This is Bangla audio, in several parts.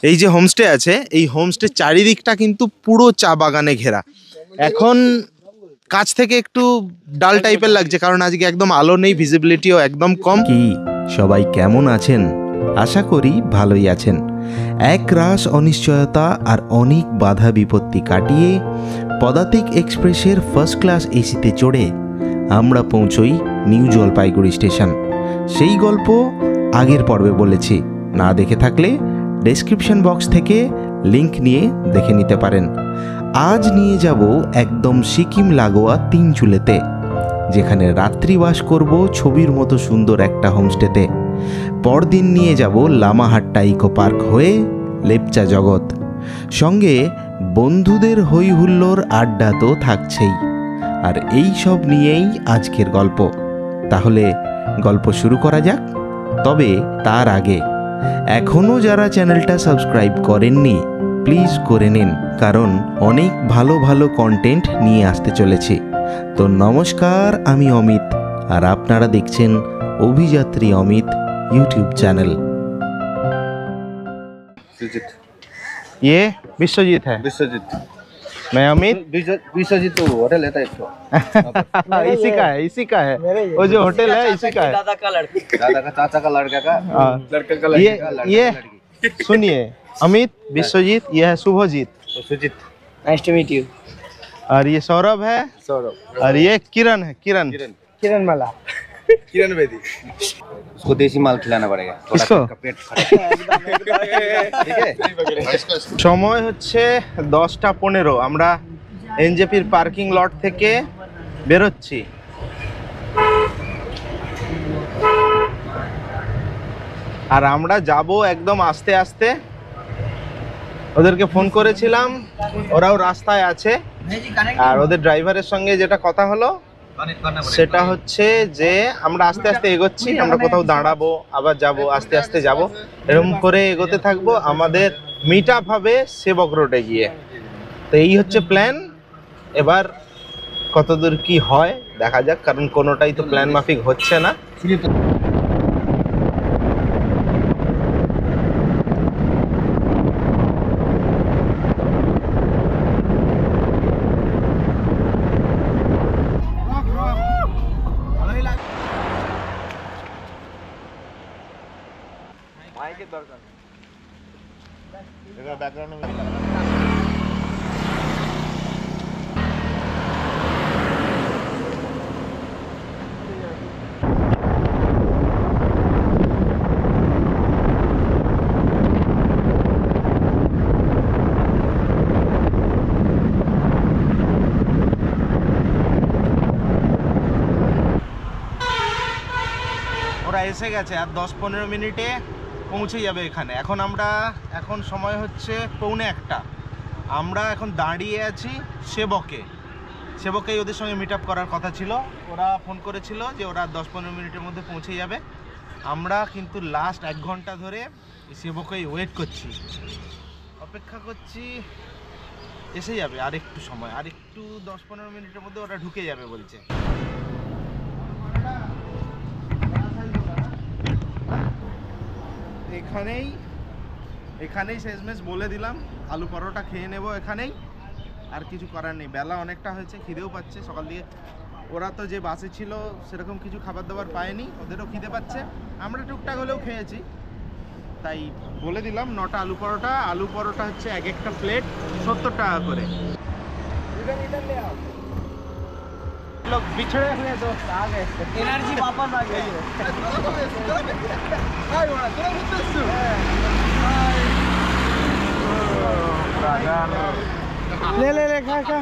এই যে হোমস্টে আছে, এই হোমস্টে চারিদিকটা কিন্তু পুরো চা বাগানে ঘেরা। এখন কাছ থেকে একটু ডাল টাইপের লাগছে, কারণ আজকে একদম আলো নেই, ভিজিবিলিটিও একদম কম। কি সবাই কেমন আছেন? আশা করি ভালোই আছেন। এক রাশ অনিশ্চয়তা আর অনেক বাধা বিপত্তি কাটিয়ে পদাতিক এক্সপ্রেসের ফার্স্ট ক্লাস এসিতে চড়ে আমরা পৌঁছই নিউ জলপাইগুড়ি স্টেশন। সেই গল্প আগের পর্বে বলেছি, না দেখে থাকলে ডেসক্রিপশন বক্স থেকে লিংক নিয়ে দেখে নিতে পারেন। আজ নিয়ে যাব একদম সিকিম লাগোয়া তিনচুলেতে, যেখানে রাত্রিবাস করব ছবির মতো সুন্দর একটা হোমস্টেতে। পরদিন নিয়ে যাব লামাহাট্টা ইকো পার্ক হয়ে লেপচা জগৎ। সঙ্গে বন্ধুদের হই হুল্লোড় আড্ডা তো থাকছেই। আর এই সব নিয়েই আজকের গল্প। তাহলে গল্প শুরু করা যাক। তবে তার আগে এখনও যারা চ্যানেলটা সাবস্ক্রাইব করেননি প্লিজ করে নিন, কারণ অনেক ভালো ভালো কন্টেন্ট নিয়ে আসতে চলেছি। তো নমস্কার, আমি অমিত আর আপনারা দেখছেন অভিযাত্রী অমিত यूट्यूब चैनल। ये विश्वजीत है। विश्वजीत। मैं अमित। विश्वजीत तो होटल है एक तो। इसी का है, इसी का है। वो जो होटल है इसी का है। दादा का लड़का, दादा का चाचा का लड़का का, लड़का का लड़की। ये सुनिए, अमित, विश्वजीत, ये है Shubhajit. Sujit, nice to meet you. और ये सौरभ है। सौरभ। और ये किरण है, किरण। किरण माला, किरण बेदी। उसको देसी माल खिलाना पड़ेगा, इसको पेट ठीक है। সময় হচ্ছে 10টা 15। আমরা এনজেপির পার্কিং লট থেকে বেরোচ্ছি। আর আমরা যাব একদম আস্তে আস্তে। ওদেরকে ফোন করেছিলাম, ওরাও রাস্তায় আছে। আর ওদের ড্রাইভারের সঙ্গে যেটা কথা হলো সেটা হচ্ছে যে আমরা আস্তে আস্তে এগোচ্ছি। আমরা কোথাও দাঁড়াবো, আবার যাব, আস্তে আস্তে যাব, এরকম করে এগোতে থাকবো। আমাদের মিট আপ হবে সেবক রোডে গিয়ে। তো এই হচ্ছে প্ল্যান। এবার কতদূর কি হয় দেখা যাক, কারণ কোনোটাই তো প্ল্যান মাফিক হচ্ছে না। ওরা এসে গেছে, আর 10-15 মিনিটে পৌঁছে যাবে এখানে। এখন সময় হচ্ছে 1:45। আমরা এখন দাঁড়িয়ে আছি সেবকেই ওদের সঙ্গে মিট আপ করার কথা ছিল। ওরা ফোন করেছিল যে ওরা 10-15 মিনিটের মধ্যে পৌঁছে যাবে। আমরা কিন্তু লাস্ট 1 ঘন্টা ধরে সেবকেই ওয়েট করছি, অপেক্ষা করছি। এসে যাবে আর একটু সময়, আর একটু 10-15 মিনিটের মধ্যে ওরা ঢুকে যাবে বলছে। এখানেই শেষমেশ বলে দিলাম, আলু পরোটা খেয়ে নেব এখানেই। আর কিছু করার নেই, বেলা অনেকটা হয়েছে, খিদেও পাচ্ছে সকাল দিয়ে। ওরা তো যে বাসে ছিল সেরকম কিছু খাবার দাবার পায়নি, ওদেরও খিদে পাচ্ছে। আমরা টুকটাক হলেও খেয়েছি, তাই বলে দিলাম 9টা আলু পরোটা। আলু পরোটা হচ্ছে এক একটা প্লেট 70 টাকা করে। लोग बिछड़े हुए दोस्त आ गए, एनर्जी वापस आ गई है। ले ले ले खा खा।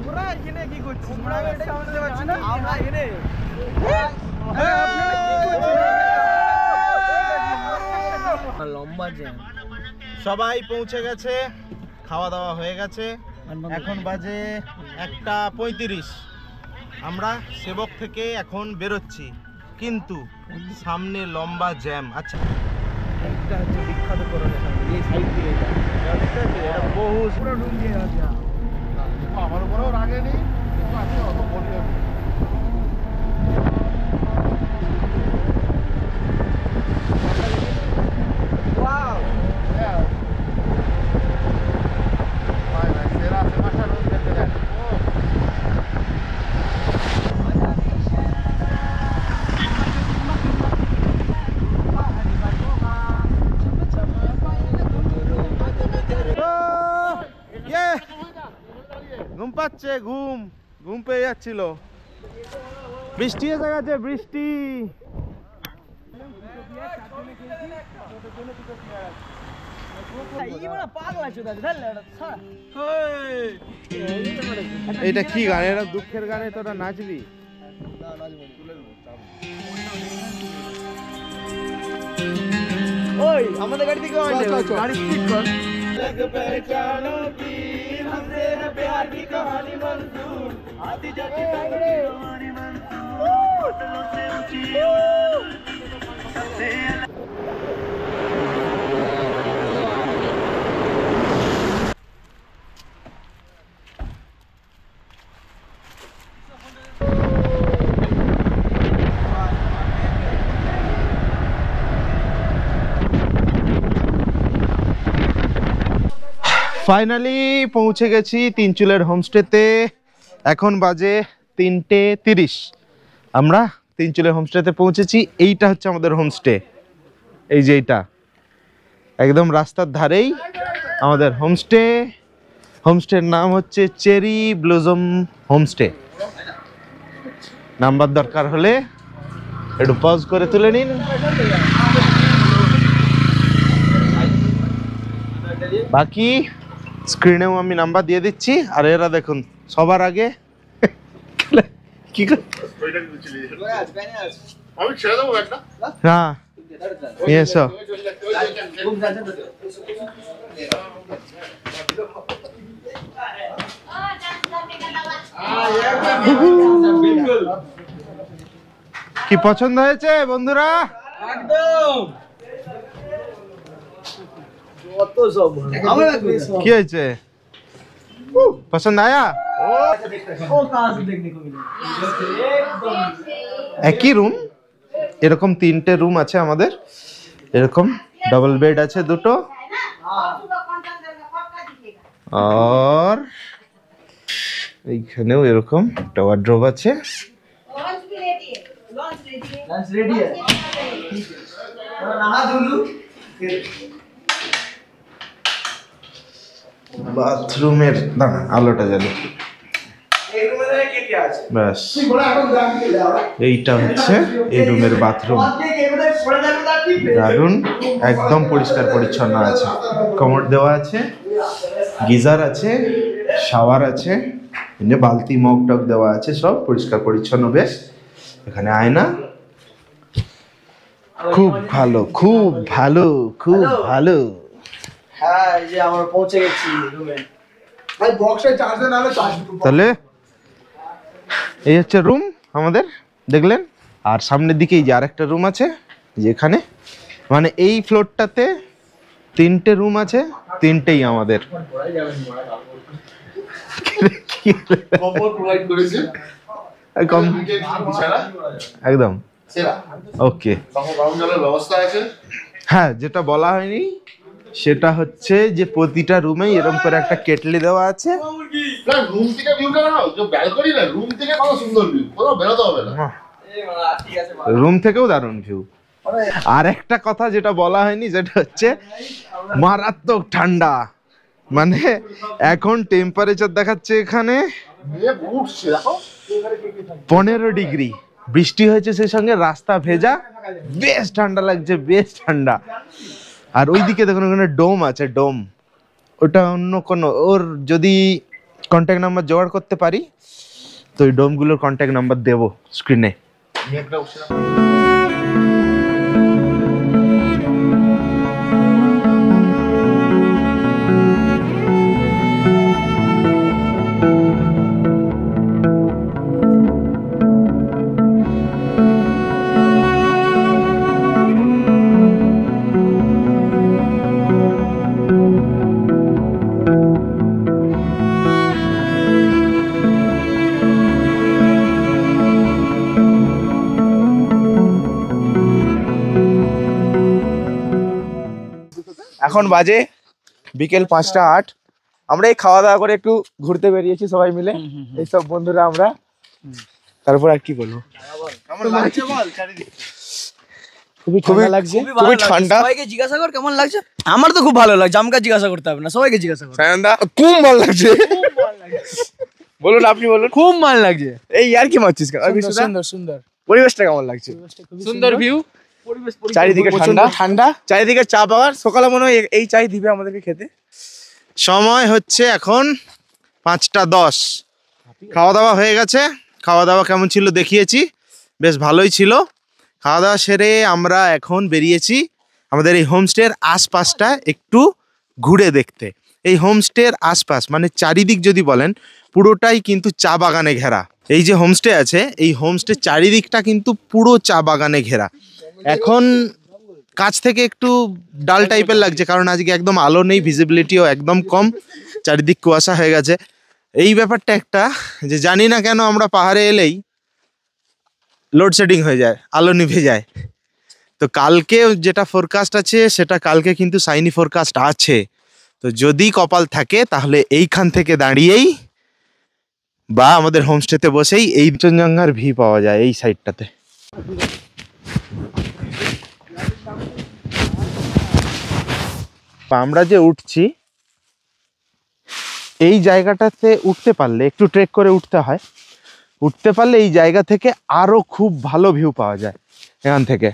পুরা এখানে কি করছিস? পুরা এটা সামনে যাচ্ছে না আমরা এখানে। লম্বা জ্যাম। সবাই পৌঁছে গেছে, খাওয়া দাওয়া হয়ে গেছে। এখন বাজে 1:35। আমরা সেবক থেকে এখন বেরোচ্ছি, কিন্তু সামনে লম্বা জ্যাম। আচ্ছা, একটা হচ্ছে বিখ্যাত করোনা এই সাইড দিয়ে এটা বহু পুরো ঢুক দিয়ে আছে। আমার উপরেও রাগে নেই, অত বলি পাচ্ছে, ঘুম ঘুম পেয়ে যাচ্ছিল। বৃষ্টি এসে গেছে, বৃষ্টি। এটা কি গান? এটা দুঃখের গানে তোরা নাচবি? ওই আমাদের গাড়ি থেকে গাড়ি স্পিড কর। ফাইনালি পৌঁছে গেছি তিনচুলের হোমস্টেতে। এখন বাজে 3:30। আমরা তিনচুলের হোমস্টেতে পৌঁছেছি। এইটা হচ্ছে আমাদের হোমস্টে। এই যে এইটা একদম রাস্তার ধারেই আমাদের হোমস্টে। হোমস্টের নাম হচ্ছে চেরি ব্লসম হোমস্টে। নাম্বার দরকার হলে একটু পজ করে তুলে নিন। বাকি স্ক্রিনেও আমি নাম্বার দিয়ে দিচ্ছি। আর এরা দেখুন সবার আগে কি হ্যাঁ নিয়ে এসো। কি পছন্দ হয়েছে বন্ধুরা? কি হয়েছে? পছন্দ আয়া? একই রুম, এরকম 3টে রুম আছে আমাদের। এরকম ডবল বেড আছে 2টো। আর এইখানেও এরকম একটা ওয়ার্ড্রোব আছে। বাথরুমের দাঁড়া আলোটা জ্বালি। ব্যাস এইটা হচ্ছে এই রুমের বাথরুম। দারুন, একদম পরিষ্কার পরিচ্ছন্ন আছে। কমোড দেওয়া আছে, গিজার আছে, শাওয়ার আছে, এখানে বালতি মগ টগ দেওয়া আছে, সব পরিষ্কার পরিচ্ছন্ন। বেশ, এখানে আয়না। খুব ভালো, খুব ভালো, খুব ভালো। হ্যাঁ, এই যে আমরা পৌঁছে গেছি রুমে। ভাই বক্সে চার্জ দেন, আলো চার্জ। তাহলে এই হচ্ছে রুম আমাদের, দেখলেন। আর সামনের দিকে এই যে আরেকটা রুম আছে, যেখানে মানে এই ফ্লোরটাতে 3টে রুম আছে, 3টেই আমাদের। একদম ওকে। হ্যাঁ, যেটা বলা হয়নি সেটা হচ্ছে যে প্রতিটা রুমেই এরকম করে একটা কেটলি দেওয়া আছে। রুম থেকে ভিউটা নাও, যে ব্যালকনি না, রুম থেকে কত সুন্দর ভিউ, কোথাও বেরোতে হবে না। রুম থেকেও দারুণ ভিউ। আর একটা কথা যেটা বলা হয়নি, যেটা হচ্ছে মারাত্মক ঠান্ডা। মানে এখন টেম্পারেচার দেখাচ্ছে এখানে 15 ডিগ্রি। বৃষ্টি হয়েছে, সেই সঙ্গে রাস্তা ভেজা, বেশ ঠান্ডা লাগছে, বেশ ঠান্ডা। আর ওইদিকে দেখুন ওখানে ডোম আছে, ডোম। ওটা অন্য কোনো, ওর যদি কন্ট্যাক্ট নাম্বার জোগাড় করতে পারি তো ওই ডোমগুলোর কন্ট্যাক্ট নাম্বার দেবো স্ক্রিনে। এখন বাজে বিকেল 5টা 8। আমরা এই খাওয়া দাওয়া করে একটু ঘুরতে বেরিয়েছি সবাই মিলে, এইসব বন্ধুরা আমরা। তারপর আর কি বলবো, খুবই লাগছে, খুবই ঠান্ডা। সবাইকে জিজ্ঞাসা কর কেমন লাগছে। আমার তো খুব ভালো লাগছে, আমাকে জিজ্ঞাসা করতে হবে না, সবাইকে জিজ্ঞাসা কর। খুব ভালো লাগছে। বলুন, আপনি বলুন। খুব ভাল লাগছে। এই আর কি মারছিস কেন? সুন্দর সুন্দর পরিবেশটা কেমন লাগছে? সুন্দর ভিউ, চারিদিকে ঠান্ডা ঠান্ডা, চারিদিকে চা বাগান। সকালে মনে হয় এই চাই দিবে আমাদেরকে খেতে। সময় হচ্ছে এখন 5:10। খাওয়া দাওয়া হয়ে গেছে। খাওয়া দাওয়া কেমন ছিল দেখিয়েছি, বেশ ভালোই ছিল। খাওয়া দাওয়া সেরে আমরা এখন বেরিয়েছি আমাদের এই হোমস্টের আশপাশটা একটু ঘুরে দেখতে। এই হোমস্টের আশপাশ মানে চারিদিক যদি বলেন পুরোটাই কিন্তু চা বাগানে ঘেরা। এই যে হোমস্টে আছে, এই হোমস্টের চারিদিকটা কিন্তু পুরো চা বাগানে ঘেরা। এখন কাছ থেকে একটু ডাল টাইপের লাগছে, কারণ আজকে একদম আলো নেই, ভিজিবিলিটিও একদম কম, চারিদিক কুয়াশা হয়ে গেছে। এই ব্যাপারটা একটা যে জানি না কেন আমরা পাহাড়ে এলেই লোডশেডিং হয়ে যায়, আলো নিভে যায়। তো কালকে যেটা ফোরকাস্ট আছে সেটা কালকে কিন্তু সাইনি ফোরকাস্ট আছে। তো যদি কপাল থাকে তাহলে এইখান থেকে দাঁড়িয়েই বা আমাদের হোমস্টেতে বসেই এই চঞ্জঙ্ঘার ভিউ পাওয়া যায় এই সাইডটাতে। আমরা যে উঠছি এই জায়গাটাতে উঠতে পারলে, একটু ট্রেক করে উঠতে হয়, উঠতে পারলে এই জায়গা থেকে আরো খুব ভালো ভিউ পাওয়া যায় এখান থেকে।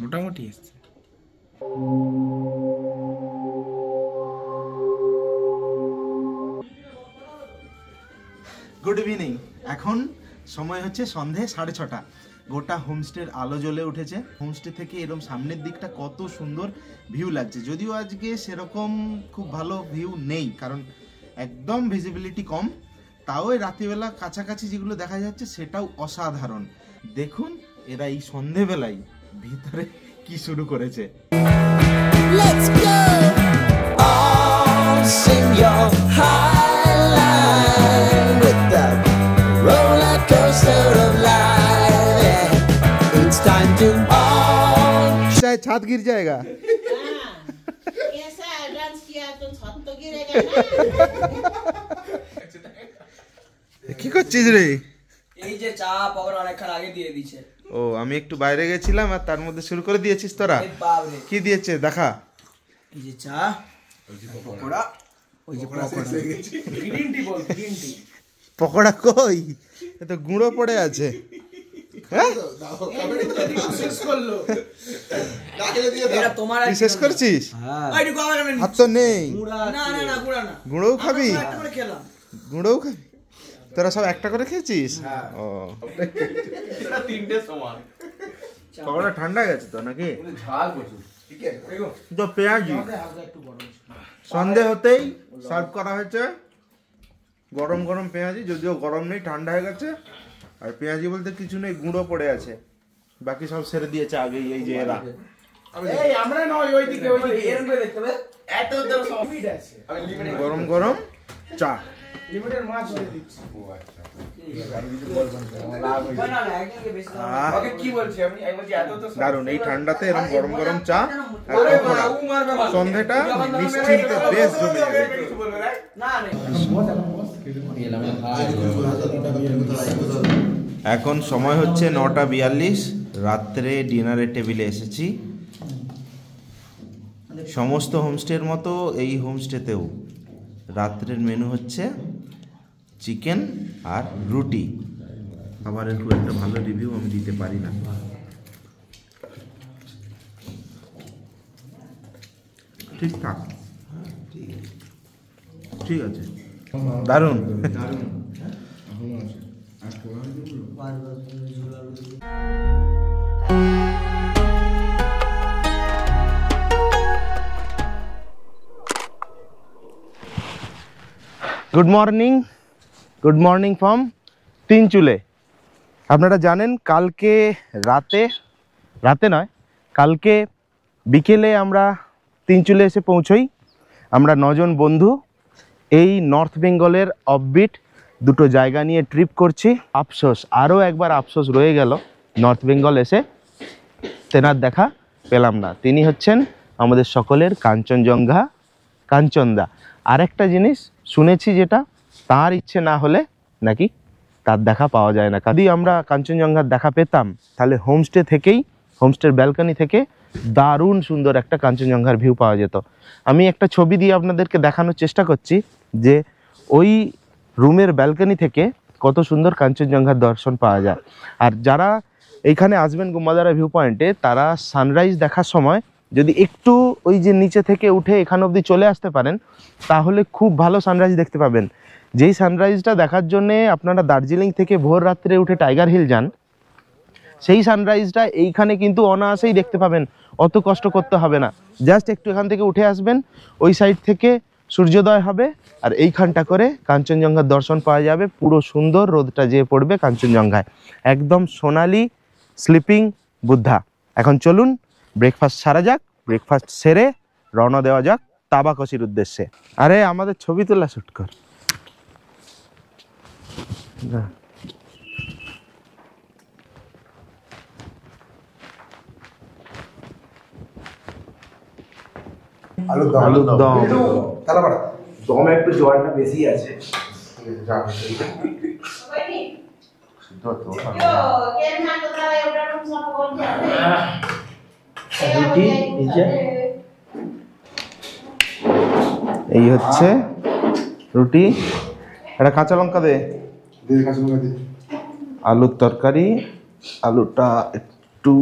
মোটামুটি এসছে। Good evening. এখন সময় হচ্ছে সন্ধে 6:30। গোটা হোমস্টের আলো জ্বলে উঠেছে। হোমস্টে থেকে এরকম সামনের দিকটা কত সুন্দর ভিউ লাগছে। যদিও আজকে সেরকম খুব ভালো ভিউ নেই, কারণ একদম ভিজিবিলিটি কম, তাও এই রাত্রিবেলা কাছাকাছি যেগুলো দেখা যাচ্ছে সেটাও অসাধারণ। দেখুন এরা এই সন্ধেবেলায় ভিতরে কি শুরু করেছে। Let's go. All sing your high line with the roller coaster of life. Yeah. It's time to all. शायद छत गिर जाएगा। ऐसा डांस किया तो छत तो गिरेगा ना। কি করছিস রে? এই যে চা পকোড়া অনেকক্ষণ আগে দিয়ে দিছে। ও আমি একটু বাইরে গেছিলাম আর তার মধ্যে শুরু করে দিয়েছিস তোরা। বাপরে, কি দিয়েছে দেখা। এই যে চা, পকোড়া, ওই যে পকোড়া, গ্রিন টি বল, গ্রিন টি। পকোড়া কই? এ তো গুঁড়ো পড়ে আছে। হ্যাঁ শেষ করলো। এটা তোমার তুই শেষ করছিস? ওইটু কম করে আর তো নেই। না না না, গুড়া না। গুঁড়োও খাবি? একটা করে খেলাম। গুঁড়োও খাবি? তোরা সব একটা করে খেয়েছিস? ও তিনটে সমান। পকোড়া ঠান্ডা গেছে তো নাকি? ঝাল প্রচুর। ঠিক আছে, তো পেঁয়াজি সন্ধে হতেই সার্ভ করা হয়েছে। গরম গরম পেঁয়াজি, যদিও গরম নেই, ঠান্ডা হয়ে গেছে। আর পেঁয়াজি বলতে কিছু নেই, গুঁড়ো পড়ে আছে, বাকি সব সেরে দিয়েছে আগেই এই যে এরা। এই আমরা নয়, ওইদিকে ওইদিকে এরকম করে দেখতে হবে। এত তো সব মিট আছে। আমি লিমিটেড গরম গরম চা, লিমিটেড মাছ ধরে দিচ্ছি। ও আচ্ছা, না না, একজনকে বেশি দাও। আহ, ওকে কি বলছি আমি? আমি বলছি এত তো দারুণ। এই ঠান্ডাতে এরকম গরম গরম চা আর আরে পকোড়া, ও মারবে ভালো। সন্ধেটা নিশ্চিন্তে বেশ জমে যাবে। কিছু বলবে না? না না, এখন সময় হচ্ছে 9:42। রাত্রে ডিনারের টেবিলে এসেছি। সমস্ত হোমস্টের মতো এই হোমস্টেতেও রাত্রের মেনু হচ্ছে চিকেন আর রুটি। খাবারের খুব একটা ভালো রিভিউ আমি দিতে পারি না। ঠিকঠাক, ঠিক আছে, দারুণ। Good morning from Tinchuley. আপনারা জানেন কালকে রাতে নয়, কালকে বিকেলে আমরা তিনচুলে এসে পৌঁছই। আমরা 9 জন বন্ধু এই নর্থ বেঙ্গলের অফবিট দুটো জায়গা নিয়ে ট্রিপ করছি। আফসোস, আরও একবার আফসোস রয়ে গেল, নর্থ বেঙ্গল এসে তেনার দেখা পেলাম না। তিনি হচ্ছেন আমাদের সকলের কাঞ্চনজঙ্ঘা কাঞ্চনদা। আরেকটা জিনিস শুনেছি যেটা, তার ইচ্ছে না হলে নাকি তার দেখা পাওয়া যায় না। যদি আমরা কাঞ্চনজঙ্ঘার দেখা পেতাম তাহলে হোমস্টে থেকেই, হোমস্টের ব্যালকনি থেকে দারুণ সুন্দর একটা কাঞ্চনজঙ্ঘার ভিউ পাওয়া যেত। আমি একটা ছবি দিয়ে আপনাদেরকে দেখানোর চেষ্টা করছি যে ওই রুমের ব্যালকনি থেকে কত সুন্দর কাঞ্চনজঙ্ঘার দর্শন পাওয়া যায়। আর যারা এইখানে আসবেন গুম্বাদারা ভিউ পয়েন্টে, তারা সানরাইজ দেখার সময় যদি একটু ওই যে নিচে থেকে উঠে এখান অবধি চলে আসতে পারেন তাহলে খুব ভালো সানরাইজ দেখতে পাবেন। যেই সানরাইজটা দেখার জন্যে আপনারা দার্জিলিং থেকে ভোর রাত্রে উঠে টাইগার হিল যান, সেই সানরাইজটা এইখানে কিন্তু অনায়াসেই দেখতে পাবেন, অত কষ্ট করতে হবে না। জাস্ট একটু এখান থেকে উঠে আসবেন, ওই সাইড থেকে সূর্যোদয় হবে আর এইখানটা করে কাঞ্চনজঙ্ঘার দর্শন পাওয়া যাবে। পুরো সুন্দর রোদটা যেয়ে পড়বে কাঞ্চনজঙ্ঘায়, একদম সোনালি স্লিপিং বুদ্ধা। এখন চলুন ব্রেকফাস্ট সারা যাক, ব্রেকফাস্ট সেরে রওনা দেওয়া যাক তাবাকসির উদ্দেশ্যে। আরে আমাদের ছবি তোলা শুট কর। আলুর দম, দমে একটু জলটা বেশি আছে। এই হচ্ছে রুটি, একটা কাঁচা লঙ্কা দে, আলুর তরকারি, আলুটা একটু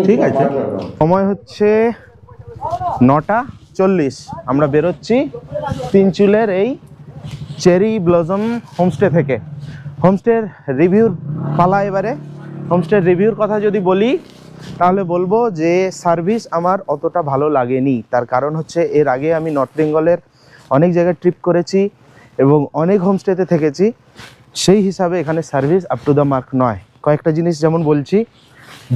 ঠিক আছে। সময় হচ্ছে 9:40, আমরা বেরোচ্ছি তিনচুলের এই চেরি ব্লজম হোমস্টে থেকে। হোমস্টের রিভিউর পালা এবারে। হোমস্টের রিভিউর কথা যদি বলি তাহলে বলবো যে সার্ভিস আমার অতটা ভালো লাগেনি। তার কারণ হচ্ছে এর আগে আমি নর্থ বেঙ্গলের অনেক জায়গায় ট্রিপ করেছি এবং অনেক হোমস্টেতে থেকেছি, সেই হিসাবে এখানে service up to the mark নয়। কয়েকটা জিনিস যেমন বলছি,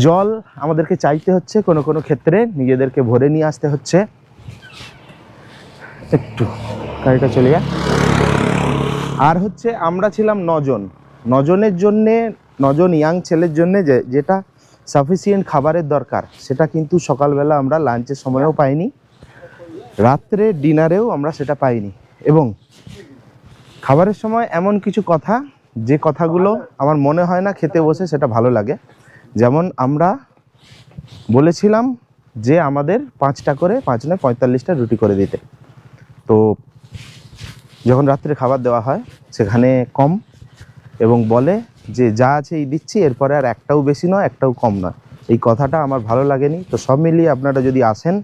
জল আমাদেরকে চাইতে হচ্ছে, কোনো কোনো ক্ষেত্রে নিজেদেরকে ভরে নিয়ে আসতে হচ্ছে। একটু গাড়িটা চলে যায়। আর হচ্ছে আমরা ছিলাম 9 জন, 9 জনের জন্যে, 9 জন ইয়াং ছেলের জন্যে যেটা সাফিসিয়েন্ট খাবারের দরকার সেটা কিন্তু সকালবেলা আমরা লাঞ্চের সময়ও পাইনি, রাত্রে ডিনারেও আমরা সেটা পাইনি। এবং খাবারের সময় এমন কিছু কথা, যে কথাগুলো আমার মনে হয় না খেতে বসে সেটা ভালো লাগে। যেমন আমরা বলেছিলাম যে আমাদের 5টা করে, 5 নয় 45টা রুটি করে দিতে, তো যখন রাত্রে খাবার দেওয়া হয় সেখানে কম এবং বলে যে যা আছে এই দিচ্ছি, এরপরে আর একটাও বেশি নয় একটাও কম নয়। এই কথাটা আমার ভালো লাগেনি। তো সব মিলিয়ে আপনারা যদি আসেন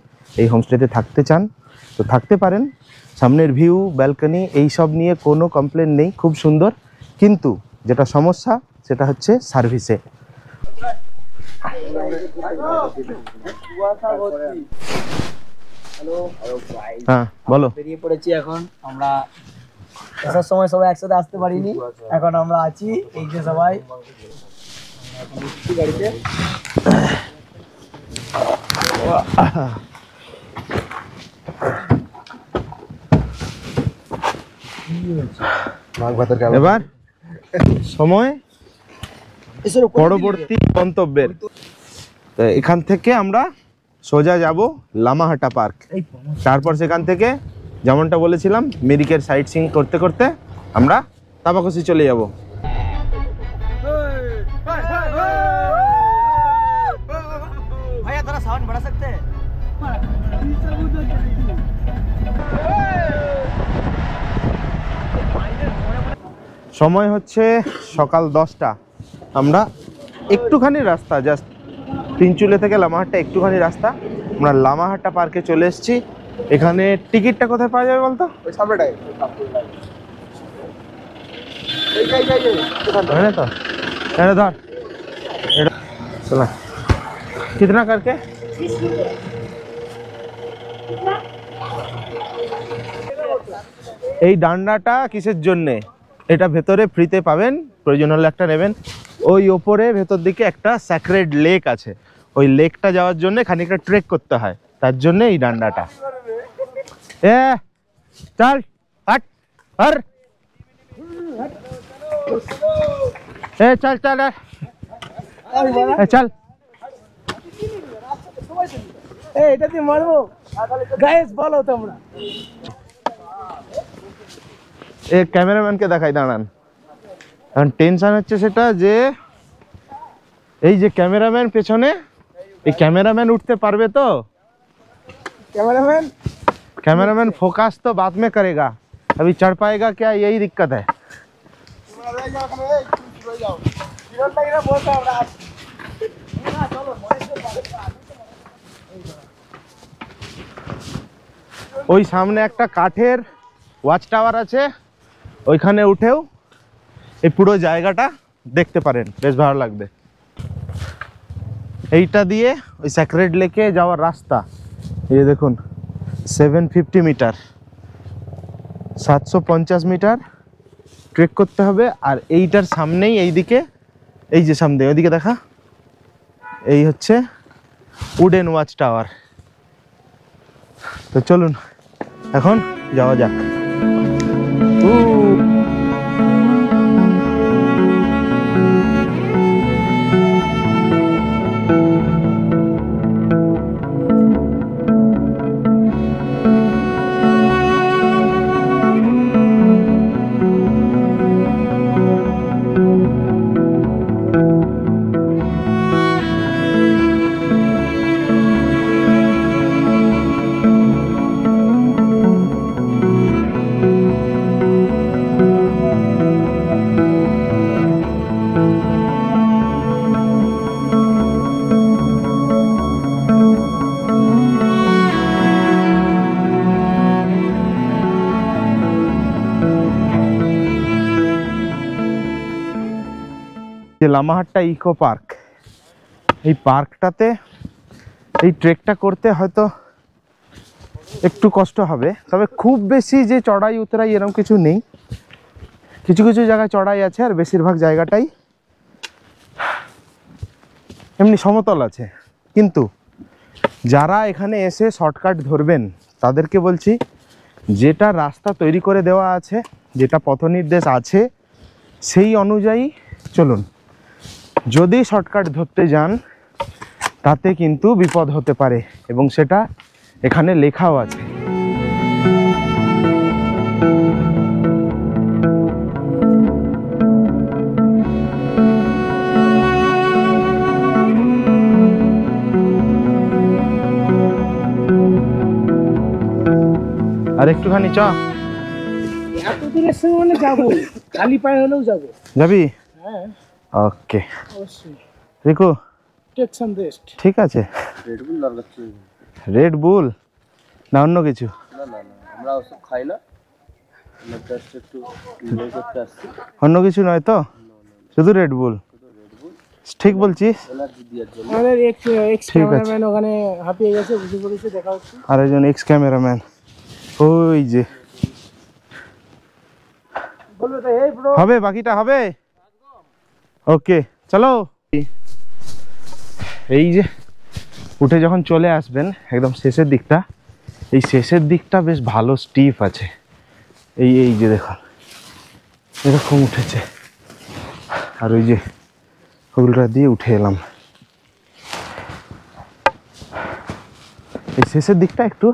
এই হোমস্টেতে থাকতে চান তো থাকতে পারেন। সামনের ভিউ, ব্যালকনি এই সব নিয়ে কোনো কমপ্লেন নেই, খুব সুন্দর। কিন্তু যেটা সমস্যা সেটা হচ্ছে সার্ভিসে। হ্যাঁ বলো। বেরিয়ে পড়েছি এখন আমরা। আসার সময় সবাই একসাথে আসতে পারিনি, এখন আমরা আছি এই যে সবাই গাড়িতে। এবার সময় পরবর্তী গন্তব্যের। তো এখান থেকে আমরা সোজা যাব লামাহাটা পার্ক, তারপর সেখান থেকে যেমনটা বলেছিলাম মিরিকের সাইট সিইং করতে করতে আমরা তাবাকসি চলে যাব। ভাইয়া তোরা সাউন্ড বাড়া सकते हैं? সময় হচ্ছে সকাল 10টা। আমরা একটুখানি রাস্তা, জাস্ট তিনচুলে থেকে লামাহাট্টা একটুখানি রাস্তা, আমরা লামাহাট্টা পার্কে চলে এসেছি। এখানে টিকিটটা কোথায় পাওয়া যাবে বলতো? ওই সামনেটাই है ना? तो अरे धर चला कितना करके? এই ডান্ডাটা কিসের জন্যে? এটা ভেতরে ফ্রিতে পাবেন, প্রয়োজন হলে একটা নেবেন। ওই ওপরে ভেতর দিকে একটা স্যাক্রেড লেক আছে, ওই লেকটা যাওয়ার জন্য খানিকটা ট্রেক করতে হয়। তার জন্য এই ডান্ডাটা। এ চল হট হর এ চল চল এ চল এই এটা দিয়ে মারবো গাইস, বলো তোমরা। এ ক্যামেরাম্যানকে দেখাই, দাঁড়ান। এখন টেনশন হচ্ছে সেটা যে এই যে ক্যামেরাম্যান পেছনে, এই ক্যামেরাম্যান উঠতে পারবে তো? कैमरामैन फोकस तो बाद में करेगा, अभी चढ़ पाएगा क्या, यही दिक्कत है। ওই সামনে একটা কাঠের ওয়াচ টাওয়ার আছে, ওইখানে উঠেও এই পুরো জায়গাটা দেখতে পারেন, বেশ ভালো লাগবে। এইটা দিয়ে ওই সেক্রেট লেকে যাওয়ার রাস্তা, এই দেখুন 750 মিটার, 750 মিটার ট্রেক করতে হবে। আর এইটার সামনেই এইদিকে, এই যে সামনে ওইদিকে দেখা, এই হচ্ছে উডেন ওয়াচ টাওয়ার। তো চলুন এখন যাওয়া যাক। লামাহাট্টা ইকো পার্ক, এই পার্কটাতে এই ট্রেকটা করতে হয়তো একটু কষ্ট হবে, তবে খুব বেশি যে চড়াই উতরাই এরকম কিছু নেই। কিছু কিছু জায়গায় চড়াই আছে, আর বেশিরভাগ জায়গাটাই এমনি সমতল আছে। কিন্তু যারা এখানে এসে শর্টকাট ধরবেন তাদেরকে বলছি, যেটা রাস্তা তৈরি করে দেওয়া আছে, যেটা পথনির্দেশ আছে, সেই অনুযায়ী চলুন। যদি শর্টকাট ধরতে যান তাতে কিন্তু বিপদ হতে পারে, এবং সেটা এখানে লেখাও আছে। আর একটুখানি চ, এত দূরের সঙ্গে মানে যাবো, খালি পায়ে হলেও যাবো। যাবি? হ্যাঁ ওকে অবশ্যই, রিকু টেক সাম রেস্ট। ঠিক আছে। রেড বুল দরকার ছিল রেড বুল না অন্য কিছু? না না না, আমরা ওসব খাই না, আমরা জাস্ট একটু এনজয় করতে আসছি। অন্য কিছু নয় তো, শুধু রেড বুল? ঠিক বলছিস। এনার্জি দেওয়ার জন্য। আমাদের এক্স ঠিক আছে। ক্যামেরাম্যান ওখানে হাঁপিয়ে গেছে, বুঝে পড়েছে, দেখা হচ্ছে। আর একজন এক্স ক্যামেরাম্যান, ওই যে বলবে তো এই ব্রো, হবে, বাকিটা হবে। ওকে চলো। এই যে উঠে যখন চলে আসবেন একদম শেষের দিকটা, এই শেষের দিকটা বেশ ভালো স্টিফ আছে। এই এই যে দেখুন এরকম উঠেছে, আর ওই যে ওগুলোটা দিয়ে উঠে এলাম। এই শেষের দিকটা একটু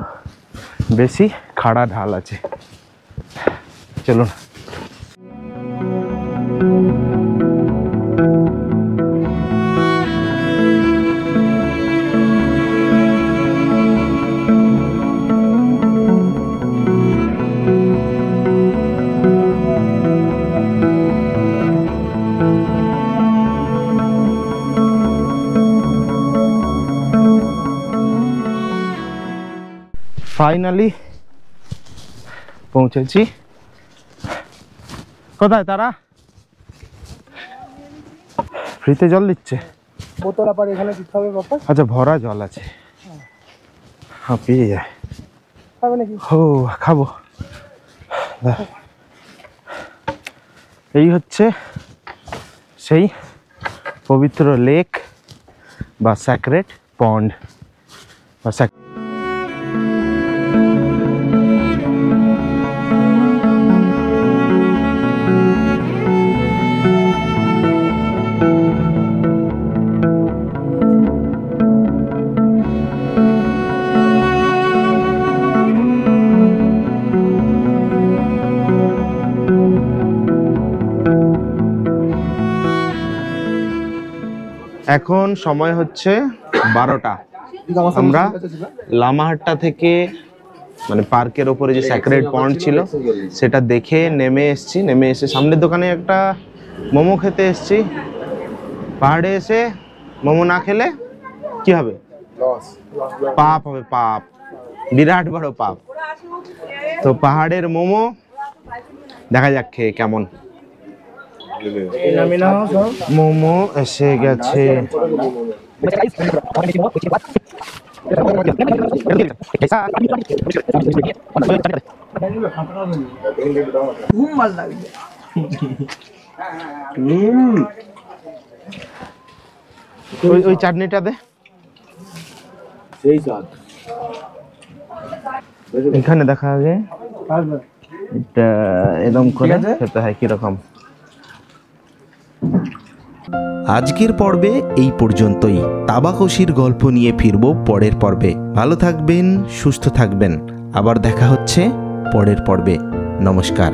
বেশি খাড়া ঢাল আছে। চলুন। ফাইনালি পৌঁছেছি। কোথায় তারা? ফ্রিতে জল দিচ্ছে? বোতল আবার এখানে দিতে হবে বাবা। আচ্ছা, ভরা জল আছে, হ্যাঁ পেয়ে যায়। খাবে নাকি? ও খাবো। এই হচ্ছে সেই পবিত্র লেক বা স্যাক্রেড পন্ড বা এখন সময় হচ্ছে 12টা। আমরা লামাহাট্টা থেকে মানে পার্কের ওপরে যে স্যাক্রেড পন্ড ছিল সেটা দেখে নেমে এসে সামনের দোকানে একটা মোমো খেতে এসেছি। পাহাড়ে এসে মোমো না খেলে কি হবে? পাপ হবে, পাপ, বিরাট বড় পাপ। তো পাহাড়ের মোমো দেখা যাক খেয়ে কেমন। মোমো এসে গেছে। ঘুম ভালো লাগবে। ওই চাটনিটা দে। এখানে দেখা আগে এটা এরকম করে খেতে হয় কিরকম। আজকের পর্বে এই পর্যন্তই। তাবাকশির গল্প নিয়ে ফিরব পরের পর্বে। ভালো থাকবেন, সুস্থ থাকবেন। আবার দেখা হচ্ছে পরের পর্বে। নমস্কার।